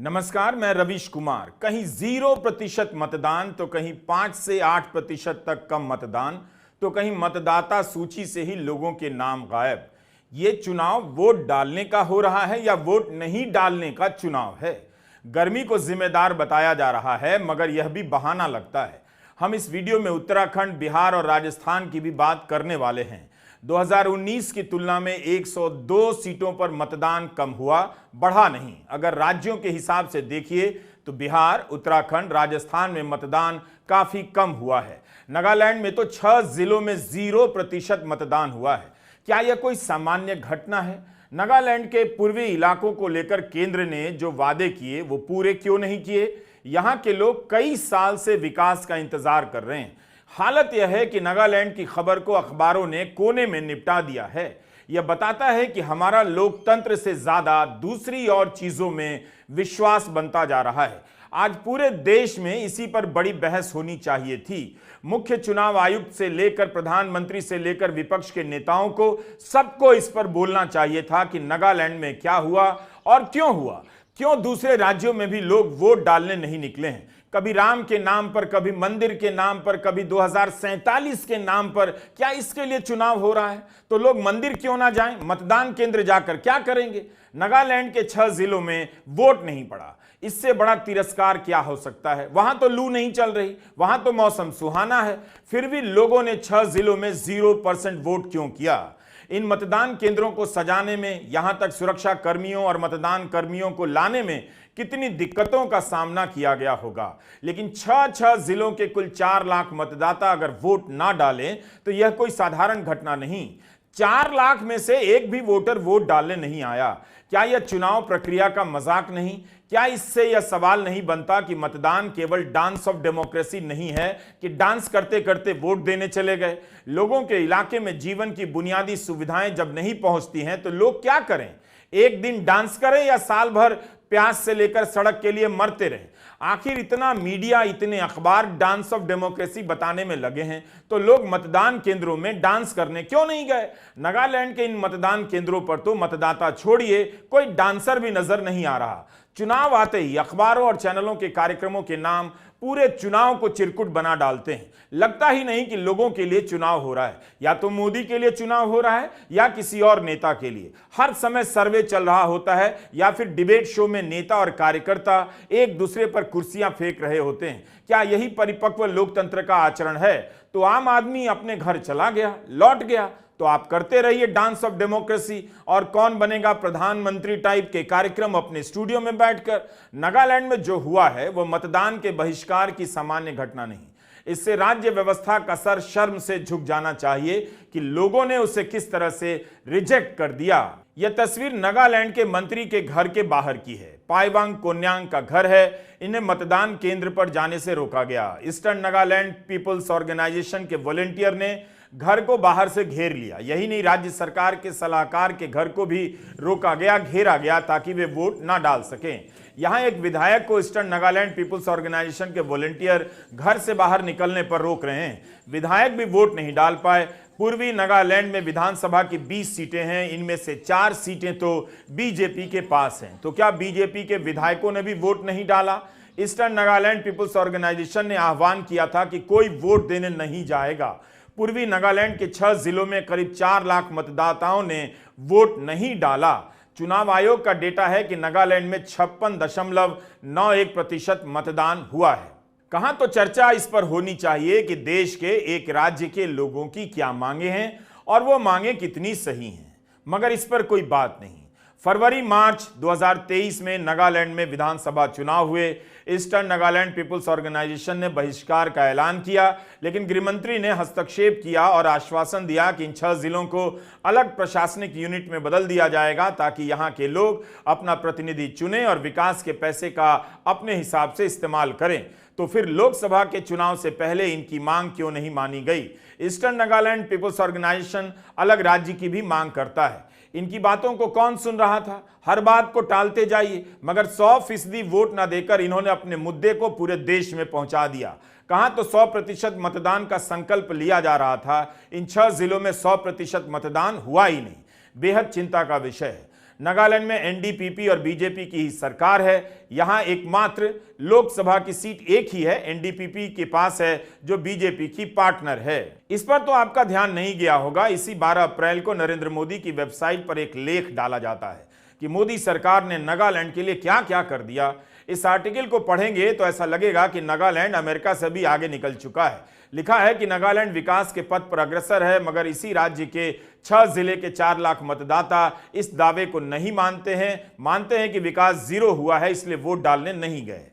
नमस्कार, मैं रवीश कुमार। कहीं 0% मतदान तो कहीं 5 से 8% तक कम मतदान तो कहीं मतदाता सूची से ही लोगों के नाम गायब। ये चुनाव वोट डालने का हो रहा है या वोट नहीं डालने का चुनाव है? गर्मी को जिम्मेदार बताया जा रहा है, मगर यह भी बहाना लगता है। हम इस वीडियो में उत्तराखंड, बिहार और राजस्थान की भी बात करने वाले हैं। 2019 की तुलना में 102 सीटों पर मतदान कम हुआ, बढ़ा नहीं। अगर राज्यों के हिसाब से देखिए तो बिहार, उत्तराखंड, राजस्थान में मतदान काफी कम हुआ है। नागालैंड में तो 6 जिलों में 0% मतदान हुआ है। क्या यह कोई सामान्य घटना है? नागालैंड के पूर्वी इलाकों को लेकर केंद्र ने जो वादे किए वो पूरे क्यों नहीं किए? यहां के लोग कई साल से विकास का इंतजार कर रहे हैं। हालत यह है कि नागालैंड की खबर को अखबारों ने कोने में निपटा दिया है। यह बताता है कि हमारा लोकतंत्र से ज्यादा दूसरी और चीजों में विश्वास बनता जा रहा है। आज पूरे देश में इसी पर बड़ी बहस होनी चाहिए थी। मुख्य चुनाव आयुक्त से लेकर प्रधानमंत्री से लेकर विपक्ष के नेताओं को सबको इस पर बोलना चाहिए था कि नागालैंड में क्या हुआ और क्यों हुआ। क्यों दूसरे राज्यों में भी लोग वोट डालने नहीं निकले हैं? कभी राम के नाम पर, कभी मंदिर के नाम पर, कभी 2047 के नाम पर। क्या इसके लिए चुनाव हो रहा है? तो लोग मंदिर क्यों ना जाएं? मतदान केंद्र जाकर क्या करेंगे? नागालैंड के 6 जिलों में वोट नहीं पड़ा, इससे बड़ा तिरस्कार क्या हो सकता है? वहां तो लू नहीं चल रही, वहां तो मौसम सुहाना है, फिर भी लोगों ने 6 जिलों में 0% वोट क्यों किया? इन मतदान केंद्रों को सजाने में, यहां तक सुरक्षा कर्मियों और मतदान कर्मियों को लाने में कितनी दिक्कतों का सामना किया गया होगा। लेकिन 6 जिलों के कुल 4 लाख मतदाता अगर वोट ना डालें तो यह कोई साधारण घटना नहीं। 4 लाख में से एक भी वोटर वोट डालने नहीं आया। क्या यह चुनाव प्रक्रिया का मजाक नहीं? क्या इससे यह सवाल नहीं बनता कि मतदान केवल डांस ऑफ डेमोक्रेसी नहीं है कि डांस करते करते वोट देने चले गए? लोगों के इलाके में जीवन की बुनियादी सुविधाएं जब नहीं पहुंचती हैं तो लोग क्या करें? एक दिन डांस करें या साल भर प्यास से लेकर सड़क के लिए मरते रहें? आखिर इतना मीडिया, इतने अखबार डांस ऑफ डेमोक्रेसी बताने में लगे हैं तो लोग मतदान केंद्रों में डांस करने क्यों नहीं गए? नागालैंड के इन मतदान केंद्रों पर तो मतदाता छोड़िए, कोई डांसर भी नजर नहीं आ रहा। चुनाव आते ही अखबारों और चैनलों के कार्यक्रमों के नाम पूरे चुनाव को चिरकुट बना डालते हैं। लगता ही नहीं कि लोगों के लिए चुनाव हो रहा है। या तो मोदी के लिए चुनाव हो रहा है या किसी और नेता के लिए। हर समय सर्वे चल रहा होता है या फिर डिबेट शो में नेता और कार्यकर्ता एक दूसरे पर कुर्सियां फेंक रहे होते हैं। क्या यही परिपक्व लोकतंत्र का आचरण है? तो आम आदमी अपने घर चला गया, लौट गया, तो आप करते रहिए डांस ऑफ डेमोक्रेसी। और कौन बनेगा प्रधानमंत्री टाइप के कार्यक्रम अपने स्टूडियो में बैठकर। नागालैंड में जो हुआ है वो मतदान के बहिष्कार की सामान्य घटना नहीं। इससे राज्य व्यवस्था का सर शर्म से झुक जाना चाहिए कि लोगों ने उसे किस तरह से रिजेक्ट कर दिया। यह तस्वीर नागालैंड के मंत्री के घर के बाहर की है। पाइवांग कोन्यांग का घर है। इन्हें मतदान केंद्र पर जाने से रोका गया। ईस्टर्न नागालैंड पीपल्स ऑर्गेनाइजेशन के वॉलंटियर ने घर को बाहर से घेर लिया। यही नहीं, राज्य सरकार के सलाहकार के घर को भी रोका गया, घेरा गया ताकि वे वोट ना डाल सकें। यहां एक विधायक को ईस्टर्न नागालैंड पीपल्स ऑर्गेनाइजेशन के वॉलंटियर घर से बाहर निकलने पर रोक रहे हैं। विधायक भी वोट नहीं डाल पाए। पूर्वी नागालैंड में विधानसभा की 20 सीटें हैं, इनमें से 4 सीटें तो बीजेपी के पास हैं। तो क्या बीजेपी के विधायकों ने भी वोट नहीं डाला? ईस्टर्न नागालैंड पीपल्स ऑर्गेनाइजेशन ने आह्वान किया था कि कोई वोट देने नहीं जाएगा। पूर्वी नागालैंड के 6 जिलों में करीब 4 लाख मतदाताओं ने वोट नहीं डाला। चुनाव आयोग का डेटा है कि नागालैंड में 56.91% मतदान हुआ है। कहां तो चर्चा इस पर होनी चाहिए कि देश के एक राज्य के लोगों की क्या मांगे हैं और वो मांगे कितनी सही हैं, मगर इस पर कोई बात नहीं। फरवरी मार्च 2023 में नागालैंड में विधानसभा चुनाव हुए। ईस्टर्न नागालैंड पीपल्स ऑर्गेनाइजेशन ने बहिष्कार का ऐलान किया, लेकिन गृहमंत्री ने हस्तक्षेप किया और आश्वासन दिया कि इन 6 जिलों को अलग प्रशासनिक यूनिट में बदल दिया जाएगा ताकि यहां के लोग अपना प्रतिनिधि चुनें और विकास के पैसे का अपने हिसाब से इस्तेमाल करें। तो फिर लोकसभा के चुनाव से पहले इनकी मांग क्यों नहीं मानी गई? ईस्टर्न नागालैंड पीपल्स ऑर्गेनाइजेशन अलग राज्य की भी मांग करता है। इनकी बातों को कौन सुन रहा था? हर बात को टालते जाइए, मगर 100% वोट ना देकर इन्होंने अपने मुद्दे को पूरे देश में पहुंचा दिया। कहां तो 100% मतदान का संकल्प लिया जा रहा था, इन 6 जिलों में 100% मतदान हुआ ही नहीं। बेहद चिंता का विषय है। नागालैंड में एनडीपीपी और बीजेपी की ही सरकार है। यहां एकमात्र लोकसभा की सीट एक ही है, एनडीपीपी के पास है, जो बीजेपी की पार्टनर है। इस पर तो आपका ध्यान नहीं गया होगा। इसी 12 अप्रैल को नरेंद्र मोदी की वेबसाइट पर एक लेख डाला जाता है कि मोदी सरकार ने नागालैंड के लिए क्या क्या कर दिया। इस आर्टिकल को पढ़ेंगे तो ऐसा लगेगा कि नागालैंड अमेरिका से भी आगे निकल चुका है। लिखा है कि नागालैंड विकास के पथ पर अग्रसर है, मगर इसी राज्य के 6 जिले के 4 लाख मतदाता इस दावे को नहीं मानते हैं कि विकास जीरो हुआ है, इसलिए वोट डालने नहीं गए।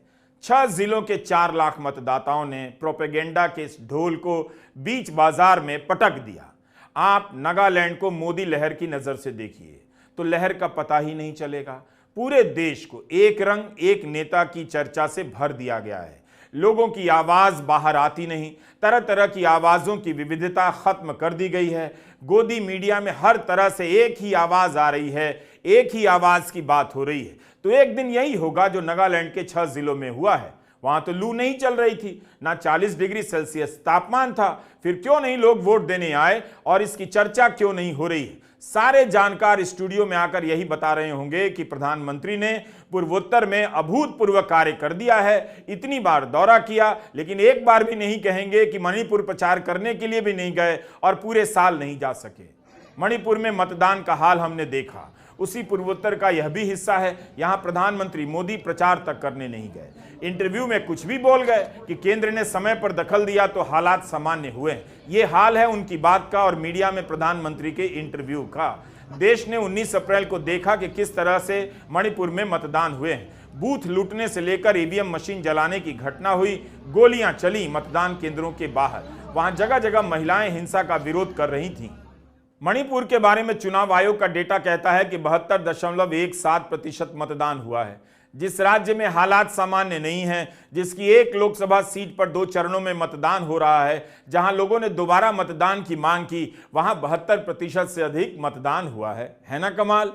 6 जिलों के 4 लाख मतदाताओं ने प्रोपेगेंडा के इस ढोल को बीच बाजार में पटक दिया। आप नागालैंड को मोदी लहर की नजर से देखिए तो लहर का पता ही नहीं चलेगा। पूरे देश को एक रंग, एक नेता की चर्चा से भर दिया गया है। लोगों की आवाज बाहर आती नहीं, तरह तरह की आवाजों की विविधता खत्म कर दी गई है। गोदी मीडिया में हर तरह से एक ही आवाज आ रही है, एक ही आवाज की बात हो रही है। तो एक दिन यही होगा जो नागालैंड के 6 जिलों में हुआ है। वहां तो लू नहीं चल रही थी, ना 40 डिग्री सेल्सियस तापमान था। फिर क्यों नहीं लोग वोट देने आए और इसकी चर्चा क्यों नहीं हो रही है? सारे जानकार स्टूडियो में आकर यही बता रहे होंगे कि प्रधानमंत्री ने पूर्वोत्तर में अभूतपूर्व कार्य कर दिया है, इतनी बार दौरा किया, लेकिन एक बार भी नहीं कहेंगे कि मणिपुर प्रचार करने के लिए भी नहीं गए और पूरे साल नहीं जा सके। मणिपुर में मतदान का हाल हमने देखा, उसी पूर्वोत्तर का यह भी हिस्सा है। यहां प्रधानमंत्री मोदी प्रचार तक करने नहीं गए, इंटरव्यू में कुछ भी बोल गए कि केंद्र ने समय पर दखल दिया तो हालात सामान्य हुए। ये हाल है उनकी बात का और मीडिया में प्रधानमंत्री के इंटरव्यू का। देश ने 19 अप्रैल को देखा कि किस तरह से मणिपुर में मतदान हुए हैं। बूथ लूटने से लेकर ईवीएम मशीन जलाने की घटना हुई, गोलियां चली मतदान केंद्रों के बाहर। वहां जगह जगह महिलाएं हिंसा का विरोध कर रही थीं। मणिपुर के बारे में चुनाव आयोग का डेटा कहता है कि 72.17% मतदान हुआ है। जिस राज्य में हालात सामान्य नहीं हैं, जिसकी एक लोकसभा सीट पर 2 चरणों में मतदान हो रहा है, जहां लोगों ने दोबारा मतदान की मांग की, वहां 72% से अधिक मतदान हुआ है ना कमाल?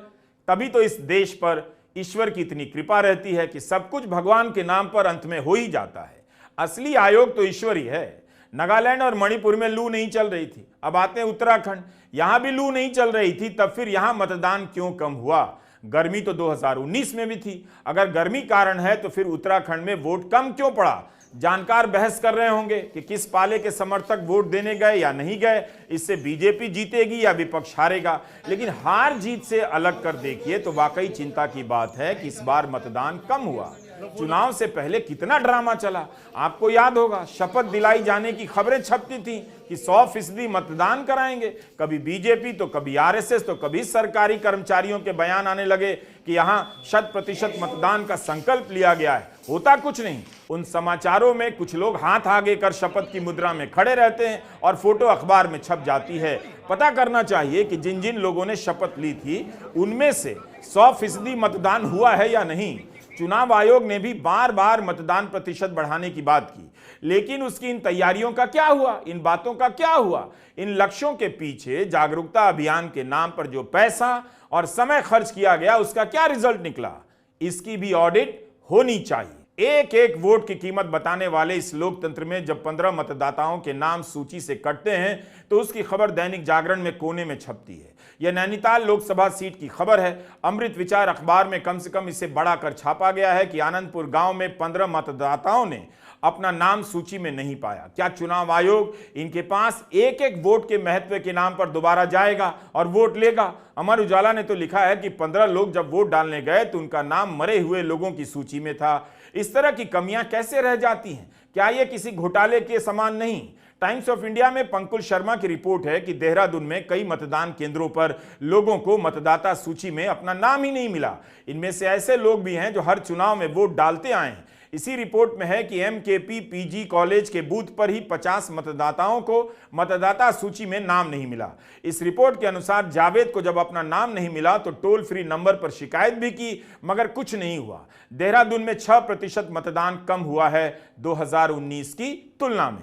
तभी तो इस देश पर ईश्वर की इतनी कृपा रहती है कि सब कुछ भगवान के नाम पर अंत में हो ही जाता है। असली आयोग तो ईश्वर ही है। नागालैंड और मणिपुर में लू नहीं चल रही थी। अब आते हैं उत्तराखंड, यहां भी लू नहीं चल रही थी, तब फिर यहां मतदान क्यों कम हुआ? गर्मी तो 2019 में भी थी। अगर गर्मी कारण है तो फिर उत्तराखंड में वोट कम क्यों पड़ा? जानकार बहस कर रहे होंगे कि किस पाले के समर्थक वोट देने गए या नहीं गए, इससे बीजेपी जीतेगी या विपक्ष हारेगा। लेकिन हार जीत से अलग कर देखिए तो वाकई चिंता की बात है कि इस बार मतदान कम हुआ। चुनाव से पहले कितना ड्रामा चला, आपको याद होगा। शपथ दिलाई जाने की खबरें छपती थी कि 100% मतदान कराएंगे। कभी बीजेपी तो कभी आरएसएस तो कभी सरकारी कर्मचारियों के बयान आने लगे कि यहां 100% मतदान का संकल्प लिया गया है। होता कुछ नहीं। उन समाचारों में कुछ लोग हाथ आगे कर शपथ की मुद्रा में खड़े रहते हैं और फोटो अखबार में छप जाती है। पता करना चाहिए कि जिन जिन लोगों ने शपथ ली थी उनमें से 100% मतदान हुआ है या नहीं। चुनाव आयोग ने भी बार बार मतदान प्रतिशत बढ़ाने की बात की, लेकिन उसकी इन तैयारियों का क्या हुआ? इन बातों का क्या हुआ? इन लक्ष्यों के पीछे जागरूकता अभियान के नाम पर जो पैसा और समय खर्च किया गया, उसका क्या रिजल्ट निकला? इसकी भी ऑडिट होनी चाहिए। एक एक वोट की कीमत बताने वाले इस लोकतंत्र में जब 15 मतदाताओं के नाम सूची से कटते हैं तो उसकी खबर दैनिक जागरण में कोने में छपती है। यह नैनीताल लोकसभा सीट की खबर है। अमृत विचार अखबार में कम से कम इसे बढ़ाकर छापा गया है कि आनंदपुर गांव में 15 मतदाताओं ने अपना नाम सूची में नहीं पाया। क्या चुनाव आयोग इनके पास एक एक वोट के महत्व के नाम पर दोबारा जाएगा और वोट लेगा? अमर उजाला ने तो लिखा है कि 15 लोग जब वोट डालने गए तो उनका नाम मरे हुए लोगों की सूची में था। इस तरह की कमियां कैसे रह जाती हैं? क्या यह किसी घोटाले के समान नहीं? टाइम्स ऑफ इंडिया में पंकुल शर्मा की रिपोर्ट है कि देहरादून में कई मतदान केंद्रों पर लोगों को मतदाता सूची में अपना नाम ही नहीं मिला। इनमें से ऐसे लोग भी हैं जो हर चुनाव में वोट डालते आए हैं। इसी रिपोर्ट में है कि एमकेपी पीजी कॉलेज के बूथ पर ही 50 मतदाताओं को मतदाता सूची में नाम नहीं मिला। इस रिपोर्ट के अनुसार जावेद को जब अपना नाम नहीं मिला तो टोल फ्री नंबर पर शिकायत भी की, मगर कुछ नहीं हुआ। देहरादून में 6% मतदान कम हुआ है 2019 की तुलना में।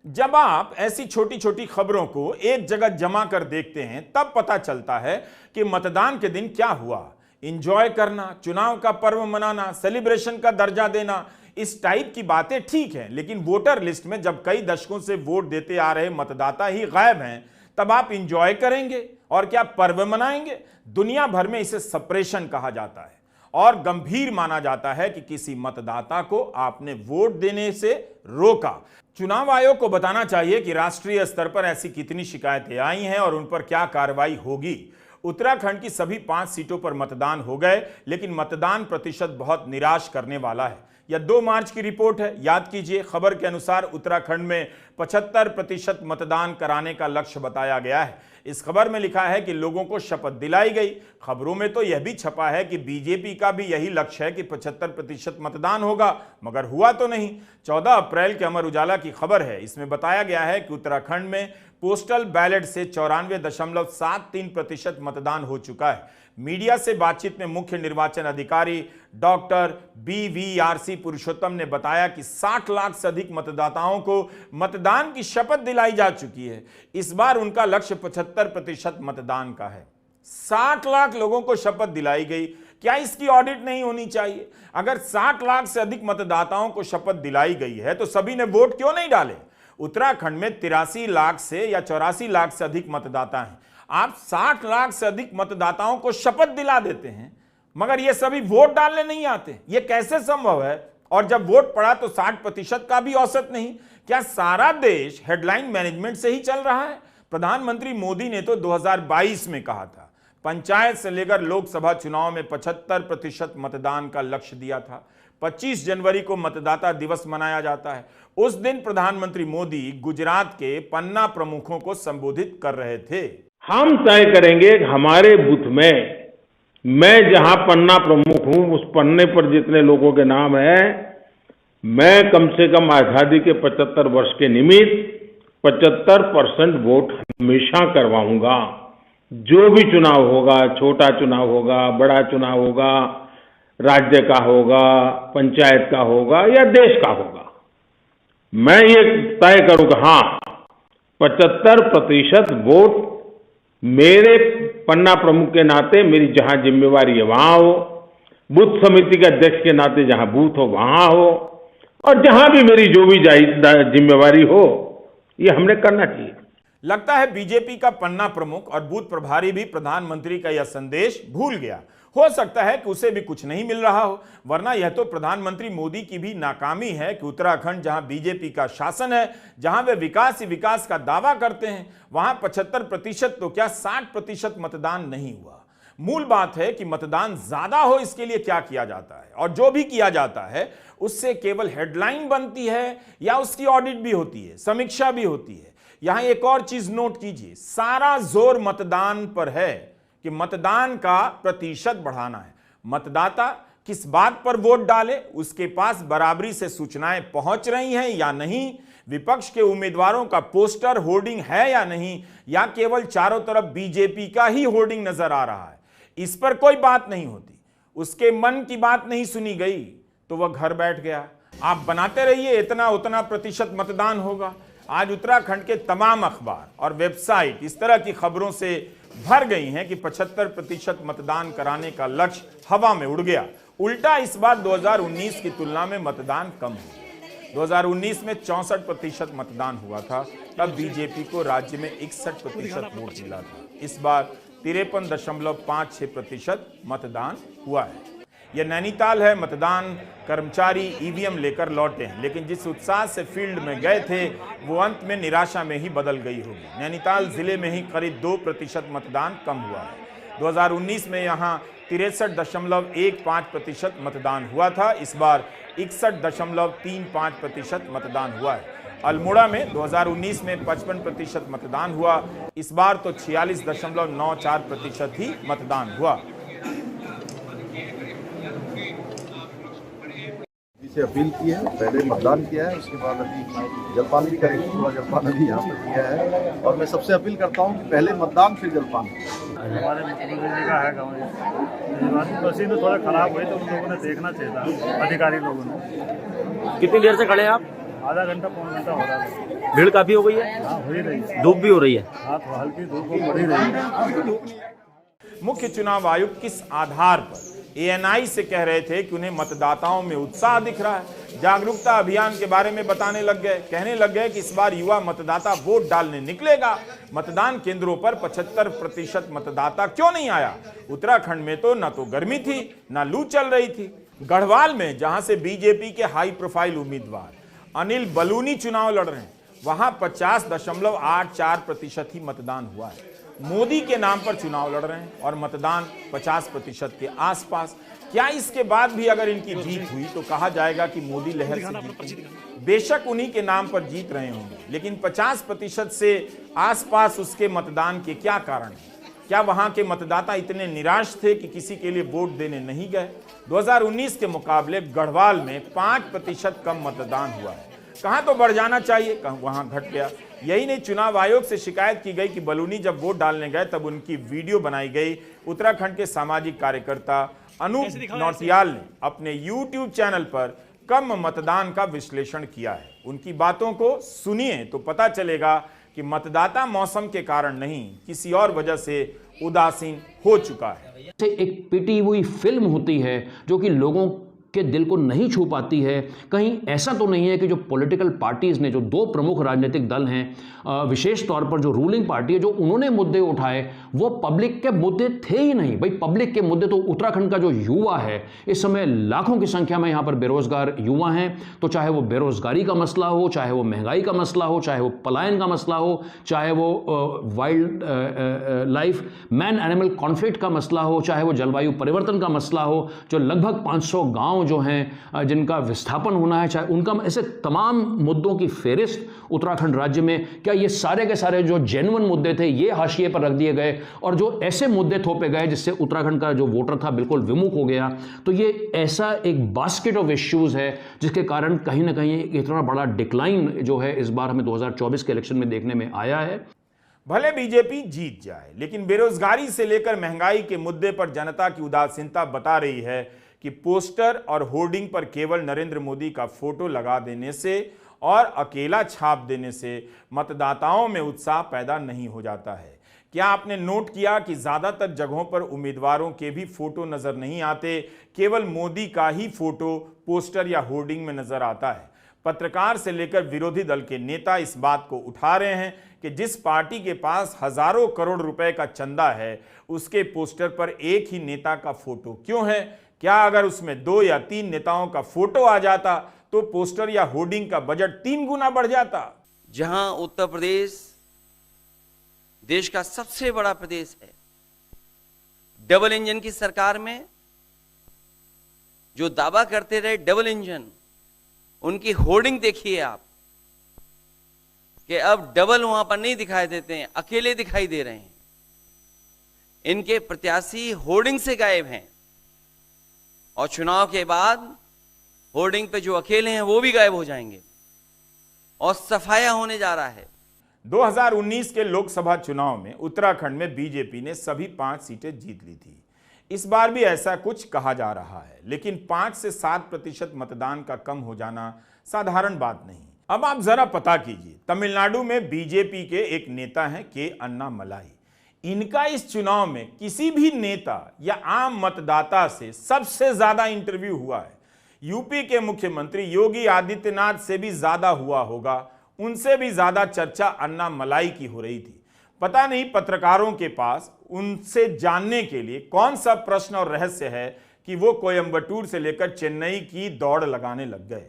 जब आप ऐसी छोटी छोटी खबरों को एक जगह जमा कर देखते हैं तब पता चलता है कि मतदान के दिन क्या हुआ। इंजॉय करना, चुनाव का पर्व मनाना, सेलिब्रेशन का दर्जा देना, इस टाइप की बातें ठीक है, लेकिन वोटर लिस्ट में जब कई दशकों से वोट देते आ रहे मतदाता ही गायब हैं, तब आप इंजॉय करेंगे और क्या पर्व मनाएंगे? दुनिया भर में इसे सप्रेशन कहा जाता है और गंभीर माना जाता है कि किसी मतदाता को आपने वोट देने से रोका। चुनाव आयोग को बताना चाहिए कि राष्ट्रीय स्तर पर ऐसी कितनी शिकायतें आई हैं और उन पर क्या कार्रवाई होगी। उत्तराखंड की सभी 5 सीटों पर मतदान हो गए, लेकिन मतदान प्रतिशत बहुत निराश करने वाला है। यह 2 मार्च की रिपोर्ट है, याद कीजिए। खबर के अनुसार उत्तराखंड में 75% मतदान कराने का लक्ष्य बताया गया है। इस खबर में लिखा है कि लोगों को शपथ दिलाई गई। खबरों में तो यह भी छपा है कि बीजेपी का भी यही लक्ष्य है कि 75% मतदान होगा, मगर हुआ तो नहीं। 14 अप्रैल के अमर उजाला की खबर है, इसमें बताया गया है कि उत्तराखंड में पोस्टल बैलेट से 94.73% मतदान हो चुका है। मीडिया से बातचीत में मुख्य निर्वाचन अधिकारी डॉक्टर BVRC पुरुषोत्तम ने बताया कि 60 लाख से अधिक मतदाताओं को मतदान की शपथ दिलाई जा चुकी है। इस बार उनका लक्ष्य 75% मतदान का है। 60 लाख लोगों को शपथ दिलाई गई, क्या इसकी ऑडिट नहीं होनी चाहिए? अगर 60 लाख से अधिक मतदाताओं को शपथ दिलाई गई है तो सभी ने वोट क्यों नहीं डाले? उत्तराखंड में 83 लाख से या 84 लाख से अधिक मतदाता हैं। आप 60 लाख से अधिक मतदाताओं को शपथ दिला देते हैं, मगर ये सभी वोट डालने नहीं आते। ये कैसे संभव है? और जब वोट पड़ा तो 60% का भी औसत नहीं। क्या सारा देश हेडलाइन मैनेजमेंट से ही चल रहा है? प्रधानमंत्री मोदी ने तो 2022 में कहा था, पंचायत से लेकर लोकसभा चुनाव में 75% मतदान का लक्ष्य दिया था। 25 जनवरी को मतदाता दिवस मनाया जाता है। उस दिन प्रधानमंत्री मोदी गुजरात के पन्ना प्रमुखों को संबोधित कर रहे थे। हम तय करेंगे कि हमारे बूथ में, मैं जहां पन्ना प्रमुख हूं, उस पन्ने पर जितने लोगों के नाम है, मैं कम से कम आजादी के 75 वर्ष के निमित्त 75% वोट हमेशा करवाऊंगा। जो भी चुनाव होगा, छोटा चुनाव होगा, बड़ा चुनाव होगा, राज्य का होगा, पंचायत का होगा या देश का होगा, मैं ये तय करूंगा, हाँ 75% वोट मेरे पन्ना प्रमुख के नाते मेरी जहां जिम्मेवारी है वहां हो, बूथ समिति के अध्यक्ष के नाते जहां बूथ हो वहां हो, और जहां भी मेरी जो भी जिम्मेवारी हो, ये हमने करना चाहिए। लगता है बीजेपी का पन्ना प्रमुख और बूथ प्रभारी भी प्रधानमंत्री का यह संदेश भूल गया। हो सकता है कि उसे भी कुछ नहीं मिल रहा हो, वरना यह तो प्रधानमंत्री मोदी की भी नाकामी है कि उत्तराखंड जहां बीजेपी का शासन है, जहां वे विकास ही विकास का दावा करते हैं, वहां 75% तो क्या 60% मतदान नहीं हुआ। मूल बात है कि मतदान ज्यादा हो, इसके लिए क्या किया जाता है, और जो भी किया जाता है उससे केवल हेडलाइन बनती है या उसकी ऑडिट भी होती है, समीक्षा भी होती है। यहां एक और चीज नोट कीजिए, सारा जोर मतदान पर है कि मतदान का प्रतिशत बढ़ाना है। मतदाता किस बात पर वोट डाले, उसके पास बराबरी से सूचनाएं पहुंच रही हैं या नहीं, विपक्ष के उम्मीदवारों का पोस्टर होर्डिंग है या नहीं, या केवल चारों तरफ बीजेपी का ही होर्डिंग नजर आ रहा है, इस पर कोई बात नहीं होती। उसके मन की बात नहीं सुनी गई तो वह घर बैठ गया। आप बनाते रहिए इतना उतना प्रतिशत मतदान होगा। आज उत्तराखंड के तमाम अखबार और वेबसाइट इस तरह की खबरों से भर गई हैं कि 75% मतदान कराने का लक्ष्य हवा में उड़ गया। उल्टा इस बार 2019 की तुलना में मतदान कम हुआ। 2019 में 64% मतदान हुआ था, तब बीजेपी को राज्य में 61% वोट मिला था। इस बार 53.56% मतदान हुआ है। यह नैनीताल है। मतदान कर्मचारी ईवीएम लेकर लौटे हैं, लेकिन जिस उत्साह से फील्ड में गए थे वो अंत में निराशा में ही बदल गई होगी। नैनीताल जिले में ही करीब 2% मतदान कम हुआ है। 2019 में यहां 63.15% मतदान हुआ था, इस बार 61.35% मतदान हुआ है। अल्मोड़ा में 2019 में 55% मतदान हुआ, इस बार तो 46.94% ही मतदान हुआ। से अपील की है, पहले मतदान किया है, उसके बाद अभी जलपान भी करेंगे। थोड़ा जलपान अभी यहाँ पर किया है, और मैं सबसे अपील करता हूँ कि पहले मतदान फिर जलपान। हमारे मुख्यमंत्री जी का है गाँव मशीन तो थोड़ा खराब हुई, तो उन लोगों ने देखना चाहिए था, अधिकारी लोगों ने। कितनी देर से खड़े हैं आप? आधा घंटा पौन घंटा हो रहा है। भीड़ काफी हो गई है? हाँ, हो ही रही है। धूप भी हो रही है? हाँ, तो हल्की धूप हो रही है। मुख्य चुनाव आयुक्त किस आधार पर एएनआई से कह रहे थे कि उन्हें मतदाताओं में उत्साह दिख रहा है। जागरूकता अभियान के बारे में बताने लग गए, कहने लग गए कि इस बार युवा मतदाता वोट डालने निकलेगा। मतदान केंद्रों पर 75% मतदाता क्यों नहीं आया? उत्तराखंड में तो न तो गर्मी थी न लू चल रही थी। गढ़वाल में जहां से बीजेपी के हाई प्रोफाइल उम्मीदवार अनिल बलूनी चुनाव लड़ रहे हैं, वहां 50.84% ही मतदान हुआ है। मोदी के नाम पर चुनाव लड़ रहे हैं और मतदान 50% के आसपास। क्या इसके बाद भी अगर इनकी जीत हुई तो कहा जाएगा कि मोदी लहर से जीती? बेशक उन्हीं के नाम पर जीत रहे होंगे, लेकिन 50% से आसपास उसके मतदान के क्या कारण हैं? क्या वहां के मतदाता इतने निराश थे कि किसी के लिए वोट देने नहीं गए? 2019 के मुकाबले गढ़वाल में 5% कम मतदान हुआ है। कहां तो बढ़ जाना चाहिए, कहां वहां घट गया। यही नहीं, चुनाव आयोग से शिकायत की गई कि बलूनी जब वोट डालने गए तब उनकी वीडियो बनाई गई। उत्तराखंड के सामाजिक कार्यकर्ता अनूप नौटियाल ने अपने YouTube चैनल पर कम मतदान का विश्लेषण किया है। उनकी बातों को सुनिए तो पता चलेगा कि मतदाता मौसम के कारण नहीं, किसी और वजह से उदासीन हो चुका है। एक पिटी हुई फिल्म होती है जो कि लोगों के दिल को नहीं छू पाती है। कहीं ऐसा तो नहीं है कि जो पॉलिटिकल पार्टीज ने, जो दो प्रमुख राजनीतिक दल हैं, विशेष तौर पर जो रूलिंग पार्टी है, जो उन्होंने मुद्दे उठाए वो पब्लिक के मुद्दे थे ही नहीं। भाई पब्लिक के मुद्दे तो उत्तराखंड का जो युवा है, इस समय लाखों की संख्या में यहाँ पर बेरोजगार युवा हैं, तो चाहे वो बेरोजगारी का मसला हो, चाहे वो महंगाई का मसला हो, चाहे वो पलायन का मसला हो, चाहे वो wild life man animal conflict का मसला हो, चाहे वो जलवायु परिवर्तन का मसला हो, जो लगभग 500 गांव जो हैं जिनका विस्थापन होना है, चाहे उनका, ऐसे तमाम मुद्दों की फेरिस्त उत्तराखंड राज्य में। क्या ये सारे के सारे जो जेन्युइन मुद्दे थे ये हाशिए पर रख दिए गए और जो ऐसे मुद्दे थोपे गए जिससे उत्तराखंड का जो वोटर था बिल्कुल विमुख हो गया? तो ये ऐसा एक बास्केट ऑफ इश्यूज है जिसके कारण कहीं ना कहीं इतना बड़ा डिक्लाइन जो है इस बार हमें 2024 के इलेक्शन में देखने में आया है। भले बीजेपी जीत जाए, लेकिन बेरोजगारी से लेकर महंगाई के मुद्दे पर जनता की उदासीनता बता रही है कि पोस्टर और होर्डिंग पर केवल नरेंद्र मोदी का फोटो लगा देने से और अकेला छाप देने से मतदाताओं में उत्साह पैदा नहीं हो जाता है। क्या आपने नोट किया कि ज्यादातर जगहों पर उम्मीदवारों के भी फोटो नजर नहीं आते, केवल मोदी का ही फोटो पोस्टर या होर्डिंग में नजर आता है। पत्रकार से लेकर विरोधी दल के नेता इस बात को उठा रहे हैं कि जिस पार्टी के पास हजारों करोड़ रुपए का चंदा है, उसके पोस्टर पर एक ही नेता का फोटो क्यों है? क्या अगर उसमें 2 या 3 नेताओं का फोटो आ जाता तो पोस्टर या होर्डिंग का बजट 3 गुना बढ़ जाता? जहां उत्तर प्रदेश देश का सबसे बड़ा प्रदेश है, डबल इंजन की सरकार में जो दावा करते रहे डबल इंजन, उनकी होर्डिंग देखिए आप कि अब डबल वहां पर नहीं दिखाई देते हैं, अकेले दिखाई दे रहे हैं। इनके प्रत्याशी होर्डिंग से गायब हैं और चुनाव के बाद होर्डिंग पे जो अकेले हैं वो भी गायब हो जाएंगे और सफाया होने जा रहा है। 2019 के लोकसभा चुनाव में उत्तराखंड में बीजेपी ने सभी 5 सीटें जीत ली थी। इस बार भी ऐसा कुछ कहा जा रहा है, लेकिन 5 से 7% मतदान का कम हो जाना साधारण बात नहीं। अब आप जरा पता कीजिए, तमिलनाडु में बीजेपी के एक नेता हैं के अन्नामलाई। इनका इस चुनाव में किसी भी नेता या आम मतदाता से सबसे ज्यादा इंटरव्यू हुआ है। यूपी के मुख्यमंत्री योगी आदित्यनाथ से भी ज्यादा हुआ होगा, उनसे भी ज्यादा चर्चा अन्नामलाई की हो रही थी। पता नहीं पत्रकारों के पास उनसे जानने के लिए कौन सा प्रश्न और रहस्य है कि वो कोयंबटूर से लेकर चेन्नई की दौड़ लगाने लग गए।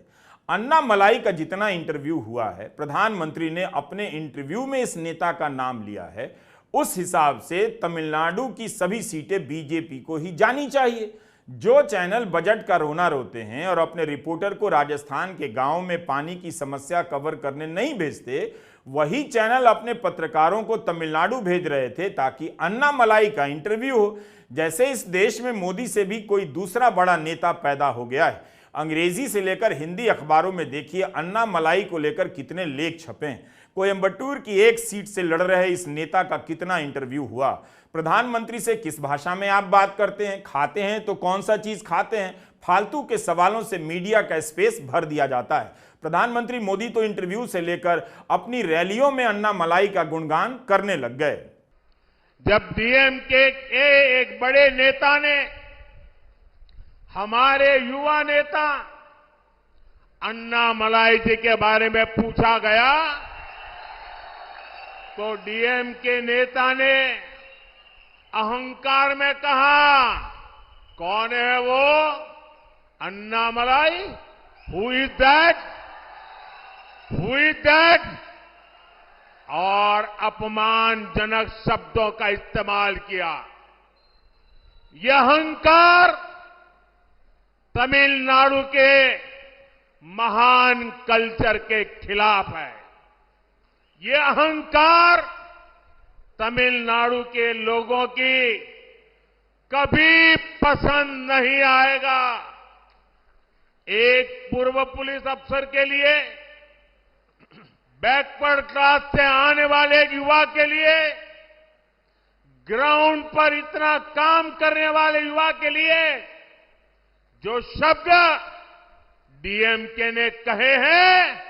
अन्नामलाई का जितना इंटरव्यू हुआ है, प्रधानमंत्री ने अपने इंटरव्यू में इस नेता का नाम लिया है, उस हिसाब से तमिलनाडु की सभी सीटें बीजेपी को ही जानी चाहिए। जो चैनल बजट का रोना रोते हैं और अपने रिपोर्टर को राजस्थान के गांव में पानी की समस्या कवर करने नहीं भेजते, वही चैनल अपने पत्रकारों को तमिलनाडु भेज रहे थे ताकि अन्नामलाई का इंटरव्यू हो। जैसे इस देश में मोदी से भी कोई दूसरा बड़ा नेता पैदा हो गया है। अंग्रेजी से लेकर हिंदी अखबारों में देखिए अन्नामलाई को लेकर कितने लेख छपे हैं। कोयंबटूर की एक सीट से लड़ रहे इस नेता का कितना इंटरव्यू हुआ। प्रधानमंत्री से किस भाषा में आप बात करते हैं, खाते हैं तो कौन सा चीज खाते हैं, फालतू के सवालों से मीडिया का स्पेस भर दिया जाता है। प्रधानमंत्री मोदी तो इंटरव्यू से लेकर अपनी रैलियों में अन्नामलाई का गुणगान करने लग गए। जब डीएमके के एक बड़े नेता ने हमारे युवा नेता अन्नामलाई जी के बारे में पूछा गया तो डीएमके नेता ने अहंकार में कहा, कौन है वो Annamalai? Who is that? Who is that? और अपमानजनक शब्दों का इस्तेमाल किया। यह अहंकार तमिलनाडु के महान कल्चर के खिलाफ है। यह अहंकार तमिलनाडु के लोगों की कभी पसंद नहीं आएगा। एक पूर्व पुलिस अफसर के लिए, बैकवर्ड क्लास से आने वाले एक युवा के लिए, ग्राउंड पर इतना काम करने वाले युवा के लिए जो शब्द डीएमके ने कहे हैं,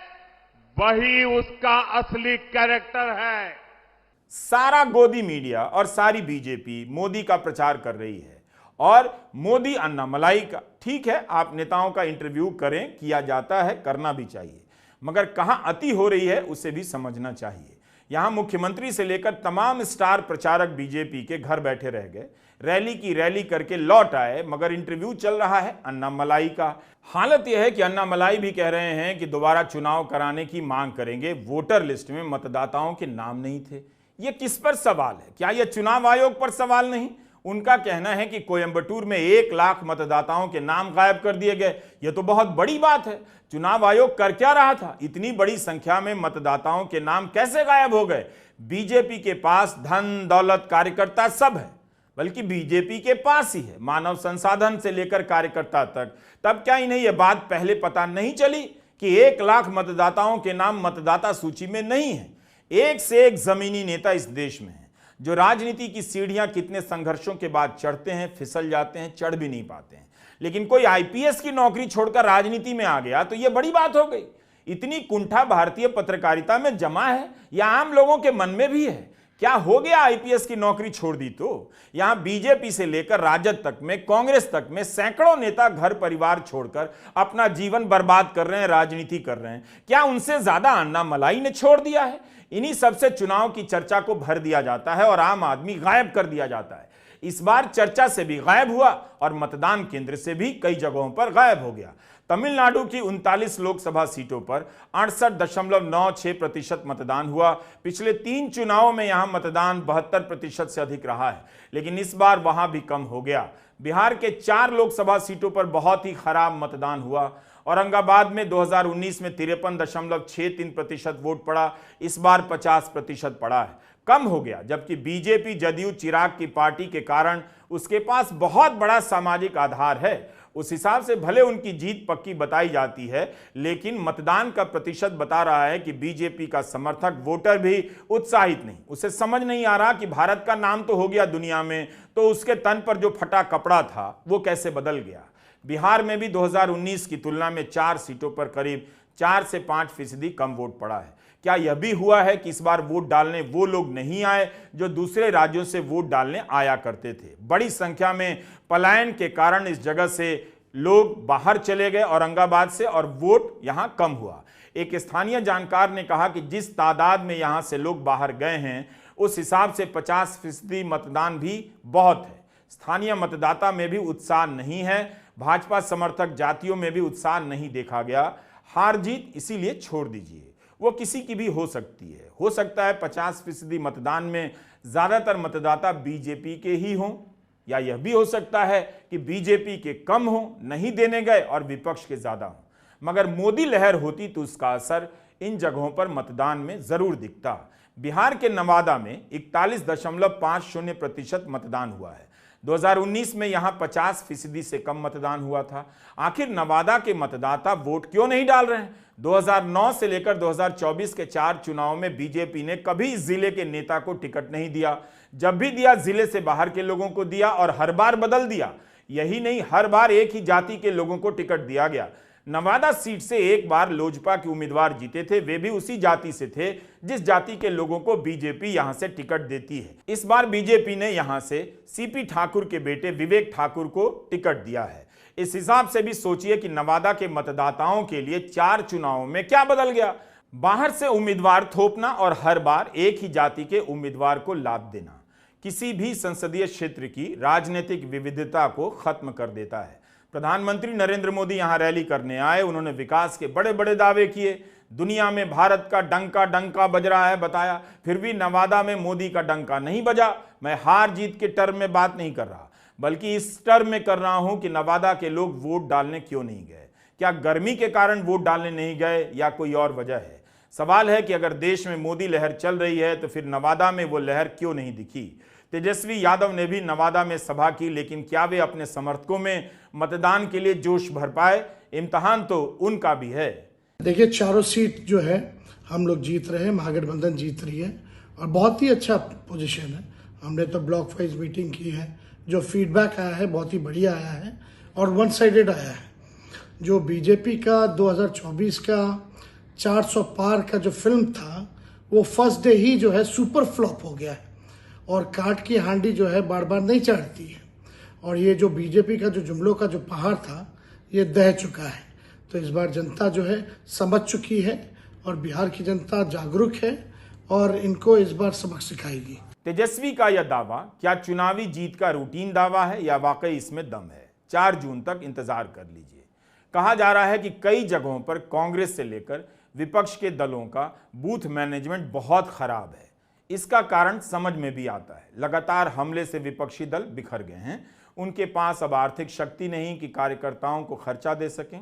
वही उसका असली कैरेक्टर है। सारा गोदी मीडिया और सारी बीजेपी मोदी का प्रचार कर रही है और मोदी अन्नामलाई का। ठीक है, आप नेताओं का इंटरव्यू करें, किया जाता है, करना भी चाहिए, मगर कहां अति हो रही है उसे भी समझना चाहिए। यहां मुख्यमंत्री से लेकर तमाम स्टार प्रचारक बीजेपी के घर बैठे रह गए, रैली की रैली करके लौट आए, मगर इंटरव्यू चल रहा है अन्नामलाई का। हालत यह है कि अन्नामलाई भी कह रहे हैं कि दोबारा चुनाव कराने की मांग करेंगे। वोटर लिस्ट में मतदाताओं के नाम नहीं थे। यह किस पर सवाल है? क्या यह चुनाव आयोग पर सवाल नहीं? उनका कहना है कि कोयंबटूर में 1 लाख मतदाताओं के नाम गायब कर दिए गए। यह तो बहुत बड़ी बात है। चुनाव आयोग कर क्या रहा था? इतनी बड़ी संख्या में मतदाताओं के नाम कैसे गायब हो गए? बीजेपी के पास धन दौलत कार्यकर्ता सब है, बल्कि बीजेपी के पास ही है, मानव संसाधन से लेकर कार्यकर्ता तक। तब क्या इन्हें यह बात पहले पता नहीं चली कि 1 लाख मतदाताओं के नाम मतदाता सूची में नहीं है? एक से एक जमीनी नेता इस देश में है जो राजनीति की सीढ़ियां कितने संघर्षों के बाद चढ़ते हैं, फिसल जाते हैं, चढ़ भी नहीं पाते हैं। लेकिन कोई आईपीएस की नौकरी छोड़कर राजनीति में आ गया तो यह बड़ी बात हो गई। इतनी कुंठा भारतीय पत्रकारिता में जमा है या आम लोगों के मन में भी है? क्या हो गया आईपीएस की नौकरी छोड़ दी तो? यहां बीजेपी से लेकर राजद तक में, कांग्रेस तक में सैकड़ों नेता घर परिवार छोड़कर अपना जीवन बर्बाद कर रहे हैं, राजनीति कर रहे हैं। क्या उनसे ज्यादा अन्नामलाई ने छोड़ दिया है? इन्हीं सबसे चुनाव की चर्चा को भर दिया जाता है और आम आदमी गायब कर दिया जाता है। इस बार चर्चा से भी गायब हुआ और मतदान केंद्र से भी कई जगहों पर गायब हो गया। तमिलनाडु की 39 लोकसभा सीटों पर 68.96% मतदान हुआ। पिछले 3 चुनावों में यहां मतदान 72% से अधिक रहा है, लेकिन इस बार वहां भी कम हो गया। बिहार के 4 लोकसभा सीटों पर बहुत ही खराब मतदान हुआ। औरंगाबाद में 2019 में 53.63% वोट पड़ा, इस बार 50% पड़ा है, कम हो गया। जबकि बीजेपी जदयू चिराग की पार्टी के कारण उसके पास बहुत बड़ा सामाजिक आधार है। उस हिसाब से भले उनकी जीत पक्की बताई जाती है, लेकिन मतदान का प्रतिशत बता रहा है कि बीजेपी का समर्थक वोटर भी उत्साहित नहीं। उसे समझ नहीं आ रहा कि भारत का नाम तो हो गया दुनिया में, तो उसके तन पर जो फटा कपड़ा था वो कैसे बदल गया। बिहार में भी 2019 की तुलना में 4 सीटों पर करीब 4 से 5% कम वोट पड़ा है। क्या यह भी हुआ है कि इस बार वोट डालने वो लोग नहीं आए जो दूसरे राज्यों से वोट डालने आया करते थे? बड़ी संख्या में पलायन के कारण इस जगह से लोग बाहर चले गए औरंगाबाद से और वोट यहां कम हुआ। एक स्थानीय जानकार ने कहा कि जिस तादाद में यहां से लोग बाहर गए हैं उस हिसाब से 50% मतदान भी बहुत है। स्थानीय मतदाता में भी उत्साह नहीं है, भाजपा समर्थक जातियों में भी उत्साह नहीं देखा गया। हार जीत इसीलिए छोड़ दीजिए, वो किसी की भी हो सकती है। हो सकता है 50% मतदान में ज्यादातर मतदाता बीजेपी के ही हों, या यह भी हो सकता है कि बीजेपी के कम हों, नहीं देने गए, और विपक्ष के ज्यादा हों। मगर मोदी लहर होती तो उसका असर इन जगहों पर मतदान में जरूर दिखता। बिहार के नवादा में 41.50% मतदान हुआ है। 2019 में यहां 50% से कम मतदान हुआ था। आखिर नवादा के मतदाता वोट क्यों नहीं डाल रहे हैं? 2009 से लेकर 2024 के 4 चुनावों में बीजेपी ने कभी इस जिले के नेता को टिकट नहीं दिया। जब भी दिया जिले से बाहर के लोगों को दिया और हर बार बदल दिया। यही नहीं, हर बार एक ही जाति के लोगों को टिकट दिया गया। नवादा सीट से एक बार लोजपा के उम्मीदवार जीते थे, वे भी उसी जाति से थे जिस जाति के लोगों को बीजेपी यहां से टिकट देती है। इस बार बीजेपी ने यहां से सीपी ठाकुर के बेटे विवेक ठाकुर को टिकट दिया है। इस हिसाब से भी सोचिए कि नवादा के मतदाताओं के लिए 4 चुनावों में क्या बदल गया। बाहर से उम्मीदवार थोपना और हर बार एक ही जाति के उम्मीदवार को लाभ देना किसी भी संसदीय क्षेत्र की राजनीतिक विविधता को खत्म कर देता है। प्रधानमंत्री नरेंद्र मोदी यहां रैली करने आए, उन्होंने विकास के बड़े बड़े दावे किए, दुनिया में भारत का डंका बज रहा है बताया, फिर भी नवादा में मोदी का डंका नहीं बजा। मैं हार जीत के टर्म में बात नहीं कर रहा, बल्कि इस टर्म में कर रहा हूं कि नवादा के लोग वोट डालने क्यों नहीं गए। क्या गर्मी के कारण वोट डालने नहीं गए या कोई और वजह है? सवाल है कि अगर देश में मोदी लहर चल रही है तो फिर नवादा में वो लहर क्यों नहीं दिखी। तेजस्वी यादव ने भी नवादा में सभा की, लेकिन क्या वे अपने समर्थकों में मतदान के लिए जोश भर पाए? इम्तिहान तो उनका भी है। देखिए, चारों सीट जो है हम लोग जीत रहे हैं, महागठबंधन जीत रही है और बहुत ही अच्छा पोजीशन है। हमने तो ब्लॉक वाइज मीटिंग की है, जो फीडबैक आया है बहुत ही बढ़िया आया है और वन साइडेड आया है। जो बीजेपी का 2024 का 400 पार का जो फिल्म था वो फर्स्ट डे ही जो है सुपर फ्लॉप हो गया है और काट की हांडी जो है बार बार नहीं चढ़ती है और ये जो बीजेपी का जो जुमलों का जो पहाड़ था ये दह चुका है। तो इस बार जनता जो है समझ चुकी है और बिहार की जनता जागरूक है और इनको इस बार सबक सिखाएगी। तेजस्वी का यह दावा क्या चुनावी जीत का रूटीन दावा है या वाकई इसमें दम है? 4 जून तक इंतजार कर लीजिए। कहा जा रहा है कि कई जगहों पर कांग्रेस से लेकर विपक्ष के दलों का बूथ मैनेजमेंट बहुत खराब है। इसका कारण समझ में भी आता है। लगातार हमले से विपक्षी दल बिखर गए हैं। उनके पास अब आर्थिक शक्ति नहीं कि कार्यकर्ताओं को खर्चा दे सकें,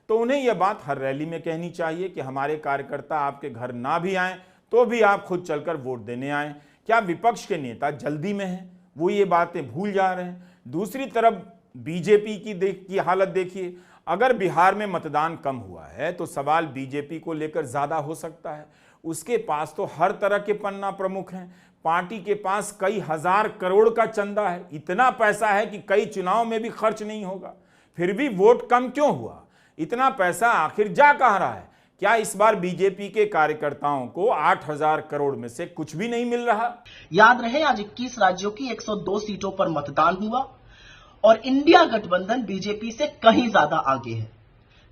तो उन्हें यह बात हर रैली में कहनी चाहिए कि हमारे कार्यकर्ता आपके घर ना भी आए तो भी आप खुद चलकर वोट देने आए। क्या विपक्ष के नेता जल्दी में हैं? वो ये बातें भूल जा रहे हैं। दूसरी तरफ बीजेपी की हालत देखिए। अगर बिहार में मतदान कम हुआ है तो सवाल बीजेपी को लेकर ज्यादा हो सकता है। उसके पास तो हर तरह के पन्ना प्रमुख हैं। पार्टी के पास कई हजार करोड़ का चंदा है। इतना पैसा है कि कई चुनाव में भी खर्च नहीं होगा। फिर भी वोट कम क्यों हुआ? इतना पैसा आखिर जा कहां रहा है? क्या इस बार बीजेपी के कार्यकर्ताओं को 8000 करोड़ में से कुछ भी नहीं मिल रहा? याद रहे, आज 21 राज्यों की 102 सीटों पर मतदान हुआ और इंडिया गठबंधन बीजेपी से कहीं ज्यादा आगे है।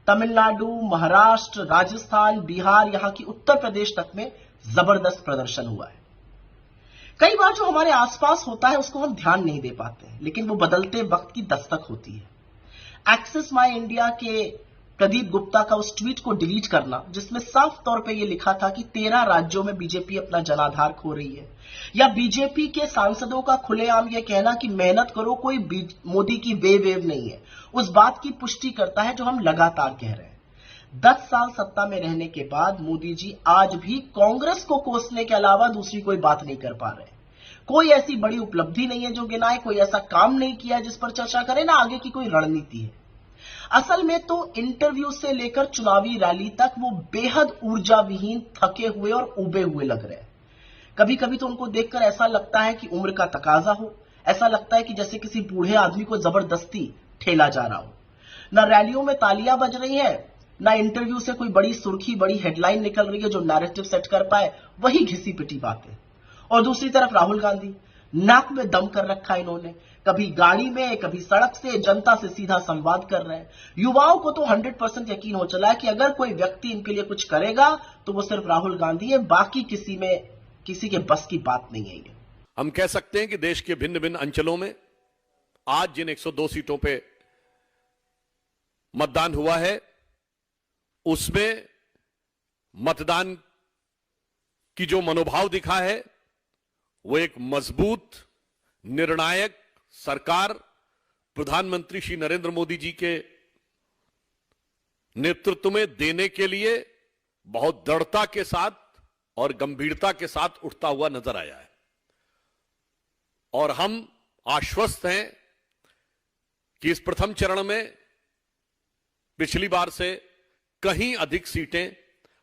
तमिलनाडु, महाराष्ट्र, राजस्थान, बिहार, यहां की उत्तर प्रदेश तक में जबरदस्त प्रदर्शन हुआ है। कई बार जो हमारे आसपास होता है उसको हम ध्यान नहीं दे पाते हैं, लेकिन वो बदलते वक्त की दस्तक होती है। एक्सेस माई इंडिया के प्रदीप गुप्ता का उस ट्वीट को डिलीट करना जिसमें साफ तौर पे ये लिखा था कि 13 राज्यों में बीजेपी अपना जनाधार खो रही है, या बीजेपी के सांसदों का खुलेआम ये कहना कि मेहनत करो, कोई मोदी की वेव नहीं है, उस बात की पुष्टि करता है जो हम लगातार कह रहे हैं। 10 साल सत्ता में रहने के बाद मोदी जी आज भी कांग्रेस को कोसने के अलावा दूसरी कोई बात नहीं कर पा रहे। कोई ऐसी बड़ी उपलब्धि नहीं है जो गिनाए, कोई ऐसा काम नहीं किया जिस पर चर्चा करें, ना आगे की कोई रणनीति है। असल में तो इंटरव्यू से लेकर चुनावी रैली तक वो बेहद ऊर्जा विहीन, थके हुए और उबे हुए लग रहे हैं। कभी कभी तो उनको देखकर ऐसा लगता है कि उम्र का तकाजा हो, ऐसा लगता है कि जैसे किसी बूढ़े आदमी को जबरदस्ती ठेला जा रहा हो। ना रैलियों में तालियां बज रही हैं, ना इंटरव्यू से कोई बड़ी सुर्खी, बड़ी हेडलाइन निकल रही है जो नैरेटिव सेट कर पाए, वही घिसी पिटी बातें। और दूसरी तरफ राहुल गांधी, नाक में दम कर रखा है इन्होंने, कभी गाड़ी में, कभी सड़क से जनता से सीधा संवाद कर रहे हैं। युवाओं को तो 100% यकीन हो चला है कि अगर कोई व्यक्ति इनके लिए कुछ करेगा तो वो सिर्फ राहुल गांधी है, बाकी किसी के बस की बात नहीं है ये। हम कह सकते हैं कि देश के भिन्न भिन्न अंचलों में आज जिन 102 सीटों पे मतदान हुआ है उसमें मतदान की जो मनोभाव दिखा है वो एक मजबूत, निर्णायक सरकार प्रधानमंत्री श्री नरेंद्र मोदी जी के नेतृत्व में देने के लिए बहुत दृढ़ता के साथ और गंभीरता के साथ उठता हुआ नजर आया है। और हम आश्वस्त हैं कि इस प्रथम चरण में पिछली बार से कहीं अधिक सीटें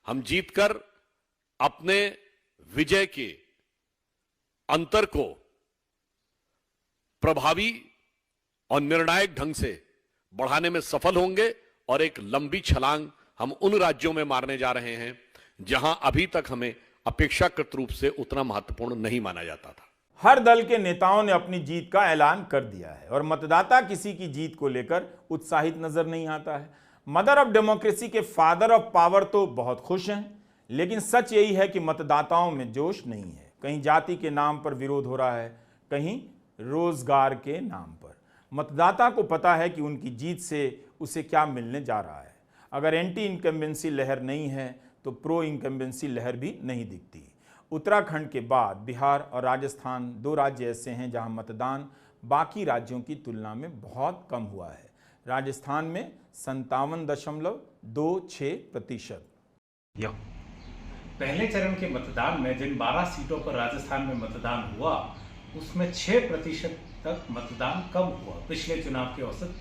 हम जीतकर अपने विजय के अंतर को प्रभावी और निर्णायक ढंग से बढ़ाने में सफल होंगे और एक लंबी छलांग हम उन राज्यों में मारने जा रहे हैं जहां अभी तक हमें अपेक्षाकृत रूप से उतना महत्वपूर्ण नहीं माना जाता था। हर दल के नेताओं ने अपनी जीत का ऐलान कर दिया है और मतदाता किसी की जीत को लेकर उत्साहित नजर नहीं आता है। मदर ऑफ डेमोक्रेसी के फादर ऑफ पावर तो बहुत खुश हैं, लेकिन सच यही है कि मतदाताओं में जोश नहीं है। कहीं जाति के नाम पर विरोध हो रहा है, कहीं रोजगार के नाम पर। मतदाता को पता है कि उनकी जीत से उसे क्या मिलने जा रहा है। अगर एंटी इनकम्बेंसी लहर नहीं है तो प्रो इनकम्बेंसी लहर भी नहीं दिखती। उत्तराखंड के बाद बिहार और राजस्थान 2 राज्य ऐसे हैं जहां मतदान बाकी राज्यों की तुलना में बहुत कम हुआ है। राजस्थान में 57.26%। पहले चरण के मतदान में जिन 12 सीटों पर राजस्थान में मतदान हुआ उसमें 6% तक मतदान कम हुआ। पिछले चुनाव के औसत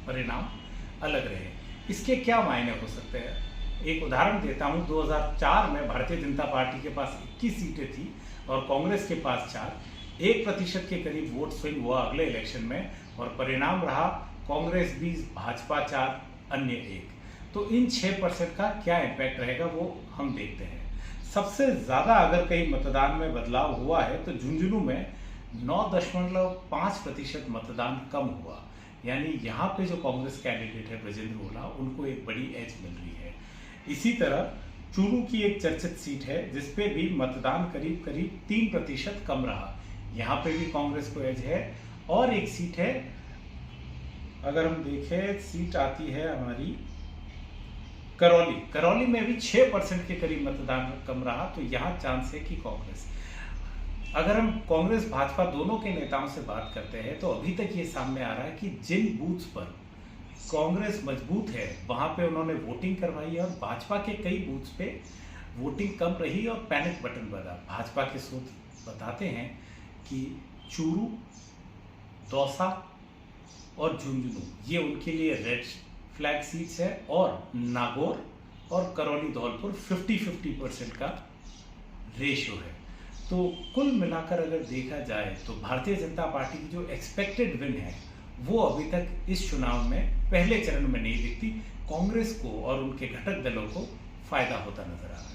परिणाम अलग रहे। इसके क्या मायने हो सकते हैं? एक उदाहरण देता हूं। 2004 में भारतीय जनता पार्टी के पास 21 सीटें थी और कांग्रेस के पास 4। 1% के करीब वोट स्विंग हुआ अगले इलेक्शन में और परिणाम रहा कांग्रेस 20, भाजपा 4, अन्य 1। तो इन 6% का क्या इम्पैक्ट रहेगा वो हम देखते हैं। सबसे ज्यादा अगर कहीं मतदान में बदलाव हुआ है तो झुंझुनू में 9.5% मतदान कम हुआ। यानी यहाँ पे जो कांग्रेस कैंडिडेट है ब्रजेंद्र ओला, उनको एक बड़ी एज मिल रही है। इसी तरह चूरू की एक चर्चित सीट है जिसपे भी मतदान करीब 3% कम रहा। यहाँ पे भी कांग्रेस को एज है। और एक सीट है, अगर हम देखें, सीट आती है हमारी करौली में भी 6% के करीब मतदान कम रहा। तो यहाँ चांस है कि कांग्रेस, अगर हम कांग्रेस भाजपा दोनों के नेताओं से बात करते हैं तो अभी तक ये सामने आ रहा है कि जिन बूथ्स पर कांग्रेस मजबूत है वहां पे उन्होंने वोटिंग करवाई है और भाजपा के कई बूथ्स पे वोटिंग कम रही और पैनिक बटन बजा। भाजपा के सूत्र बताते हैं कि चूरू, दौसा और झुंझुनू ये उनके लिए रेड फ्लैग सीट्स है और नागौर और करौली धौलपुर 50-50% का रेशियो है। तो कुल मिलाकर अगर देखा जाए तो भारतीय जनता पार्टी की जो एक्सपेक्टेड विन है वो अभी तक इस चुनाव में पहले चरण में नहीं दिखती। कांग्रेस को और उनके घटक दलों को फायदा होता नजर आ रहा है।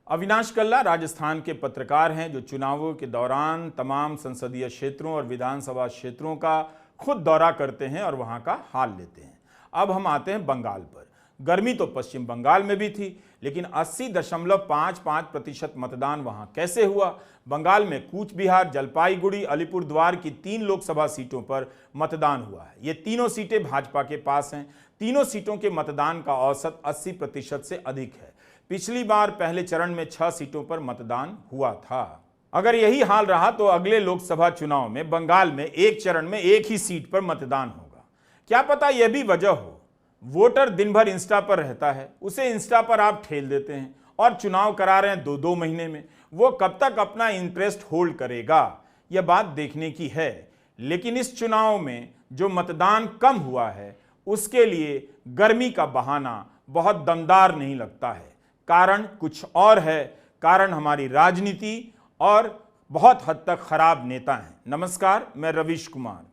अविनाश कल्ला राजस्थान के पत्रकार हैं जो चुनावों के दौरान तमाम संसदीय क्षेत्रों और विधानसभा क्षेत्रों का खुद दौरा करते हैं और वहां का हाल लेते हैं। अब हम आते हैं बंगाल पर। गर्मी तो पश्चिम बंगाल में भी थी, लेकिन 80.55% मतदान वहां कैसे हुआ? बंगाल में कूच बिहार, जलपाईगुड़ी, अलीपुरद्वार की 3 लोकसभा सीटों पर मतदान हुआ है। ये तीनों सीटें भाजपा के पास हैं। तीनों सीटों के मतदान का औसत 80% से अधिक है। पिछली बार पहले चरण में 6 सीटों पर मतदान हुआ था। अगर यही हाल रहा तो अगले लोकसभा चुनाव में बंगाल में एक चरण में एक ही सीट पर मतदान होगा। क्या पता यह भी वजह हो, वोटर दिन भर इंस्टा पर रहता है, उसे इंस्टा पर आप ठेल देते हैं और चुनाव करा रहे हैं 2-2 महीने में। वो कब तक अपना इंटरेस्ट होल्ड करेगा, यह बात देखने की है। लेकिन इस चुनाव में जो मतदान कम हुआ है उसके लिए गर्मी का बहाना बहुत दमदार नहीं लगता है। कारण कुछ और है। कारण हमारी राजनीति और बहुत हद तक खराब नेता हैं। नमस्कार, मैं रवीश कुमार।